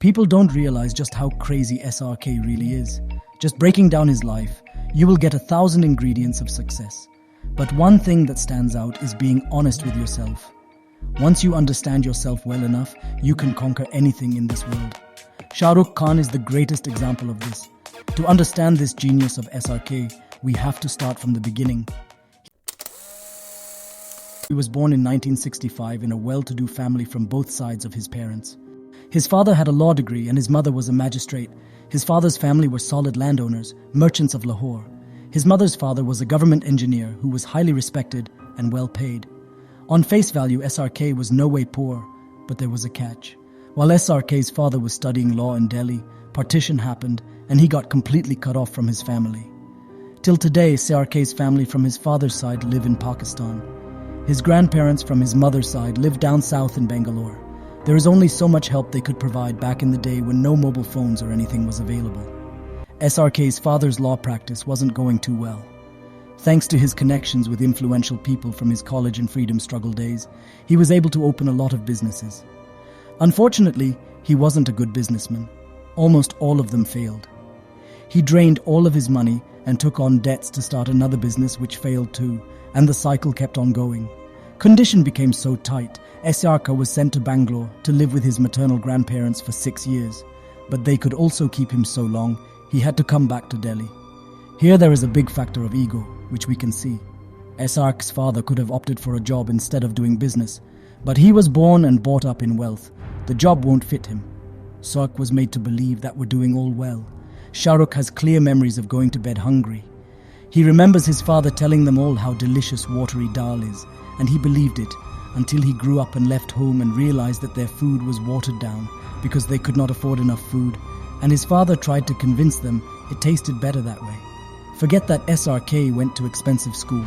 People don't realize just how crazy SRK really is. Just breaking down his life, you will get 1,000 ingredients of success. But one thing that stands out is being honest with yourself. Once you understand yourself well enough, you can conquer anything in this world. Shah Rukh Khan is the greatest example of this. To understand this genius of SRK, we have to start from the beginning. He was born in 1965 in a well-to-do family from both sides of his parents. His father had a law degree and his mother was a magistrate. His father's family were solid landowners, merchants of Lahore. His mother's father was a government engineer who was highly respected and well paid. On face value, SRK was no way poor, but there was a catch. While SRK's father was studying law in Delhi, partition happened and he got completely cut off from his family. Till today, SRK's family from his father's side live in Pakistan. His grandparents from his mother's side live down south in Bangalore. There is only so much help they could provide back in the day when no mobile phones or anything was available. SRK's father's law practice wasn't going too well. Thanks to his connections with influential people from his college and freedom struggle days, he was able to open a lot of businesses. Unfortunately, he wasn't a good businessman. Almost all of them failed. He drained all of his money and took on debts to start another business which failed too, and the cycle kept on going. Condition became so tight, SRK was sent to Bangalore to live with his maternal grandparents for 6 years. But they could also keep him so long, he had to come back to Delhi. Here there is a big factor of ego, which we can see. SRK's father could have opted for a job instead of doing business, but he was born and brought up in wealth. The job won't fit him. SRK was made to believe that we're doing all well. Shahrukh has clear memories of going to bed hungry. He remembers his father telling them all how delicious watery dal is, and he believed it until he grew up and left home and realized that their food was watered down because they could not afford enough food, and his father tried to convince them it tasted better that way. Forget that SRK went to expensive school.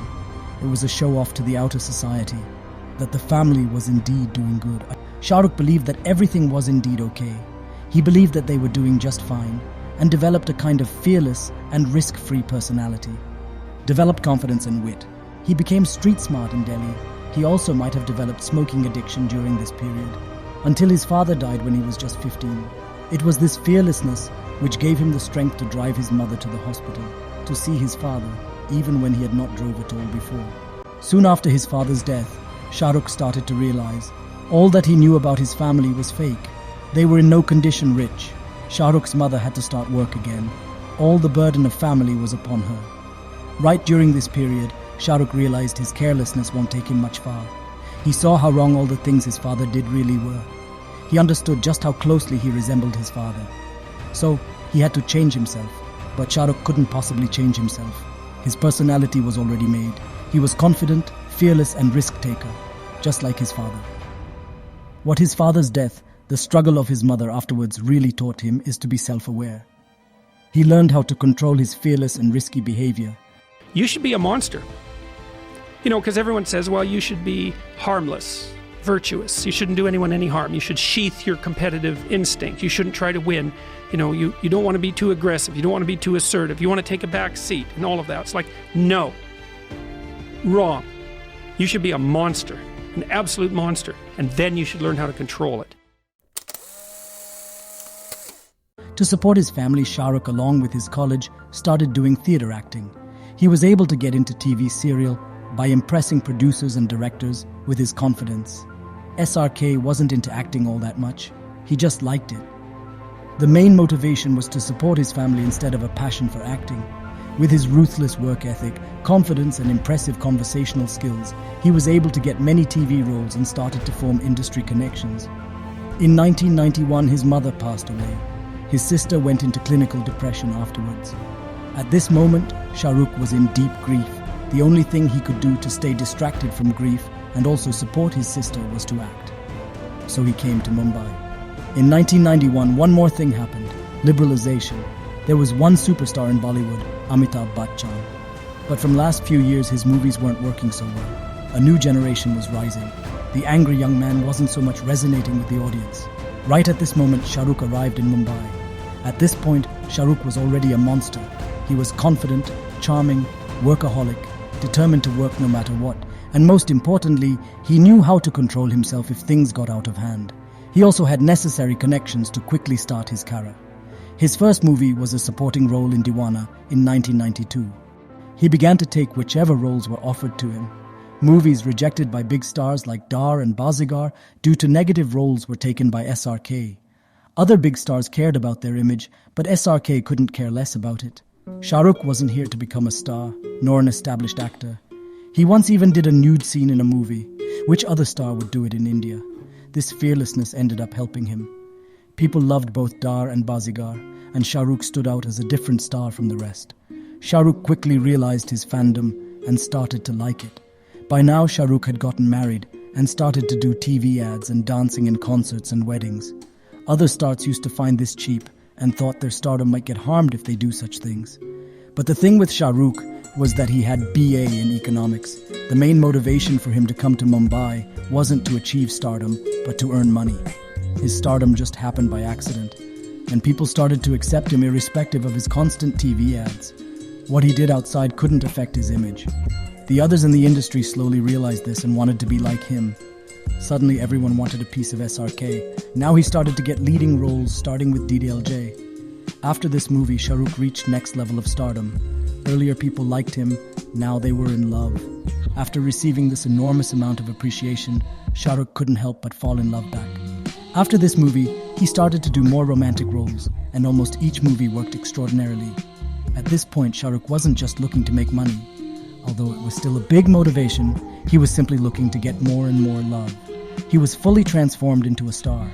It was a show-off to the outer society, that the family was indeed doing good. Shahrukh believed that everything was indeed okay. He believed that they were doing just fine, and developed a kind of fearless and risk-free personality. Developed confidence and wit. He became street smart in Delhi. He also might have developed smoking addiction during this period, until his father died when he was just 15. It was this fearlessness which gave him the strength to drive his mother to the hospital, to see his father, even when he had not drove at all before. Soon after his father's death, Shahrukh started to realize all that he knew about his family was fake. They were in no condition rich. Shahrukh's mother had to start work again. All the burden of family was upon her. Right during this period, Shahrukh realized his carelessness won't take him much far. He saw how wrong all the things his father did really were. He understood just how closely he resembled his father. So, he had to change himself. But Shahrukh couldn't possibly change himself. His personality was already made. He was confident, fearless and risk-taker, just like his father. What his father's death, the struggle of his mother afterwards really taught him is to be self-aware. He learned how to control his fearless and risky behavior. You should be a monster. Because everyone says, well, you should be harmless, virtuous. You shouldn't do anyone any harm. You should sheath your competitive instinct. You shouldn't try to win. You don't want to be too aggressive. You don't want to be too assertive. You want to take a back seat and all of that. It's like, no. Wrong. You should be a monster, an absolute monster, and then you should learn how to control it. To support his family, Shahrukh, along with his college, started doing theatre acting. He was able to get into TV serial by impressing producers and directors with his confidence. SRK wasn't into acting all that much. He just liked it. The main motivation was to support his family instead of a passion for acting. With his ruthless work ethic, confidence and impressive conversational skills, he was able to get many TV roles and started to form industry connections. In 1991, his mother passed away. His sister went into clinical depression afterwards. At this moment, Shahrukh was in deep grief. The only thing he could do to stay distracted from grief and also support his sister was to act. So he came to Mumbai. In 1991, one more thing happened: liberalization. There was one superstar in Bollywood, Amitabh Bachchan. But from last few years, his movies weren't working so well. A new generation was rising. The angry young man wasn't so much resonating with the audience. Right at this moment, Shahrukh arrived in Mumbai. At this point, Shahrukh was already a monster. He was confident, charming, workaholic, determined to work no matter what, and most importantly, he knew how to control himself if things got out of hand. He also had necessary connections to quickly start his career. His first movie was a supporting role in Deewana in 1992. He began to take whichever roles were offered to him. Movies rejected by big stars like Dar and Bazigar due to negative roles were taken by SRK. Other big stars cared about their image, but SRK couldn't care less about it. Shah Rukh wasn't here to become a star, nor an established actor. He once even did a nude scene in a movie. Which other star would do it in India? This fearlessness ended up helping him. People loved both Dar and Bazigar, and Shah Rukh stood out as a different star from the rest. Shah Rukh quickly realized his fandom and started to like it. By now, Shah Rukh had gotten married and started to do TV ads and dancing in concerts and weddings. Other stars used to find this cheap and thought their stardom might get harmed if they do such things. But the thing with Shah Rukh was that he had BA in economics. The main motivation for him to come to Mumbai wasn't to achieve stardom, but to earn money. His stardom just happened by accident, and people started to accept him irrespective of his constant TV ads. What he did outside couldn't affect his image. The others in the industry slowly realized this and wanted to be like him. Suddenly everyone wanted a piece of SRK. Now he started to get leading roles, starting with DDLJ. After this movie, Shah Rukh reached next level of stardom. Earlier people liked him, now they were in love. After receiving this enormous amount of appreciation, Shah Rukh couldn't help but fall in love back. After this movie, he started to do more romantic roles, and almost each movie worked extraordinarily. At this point, Shah Rukh wasn't just looking to make money. Although it was still a big motivation, he was simply looking to get more and more love. He was fully transformed into a star.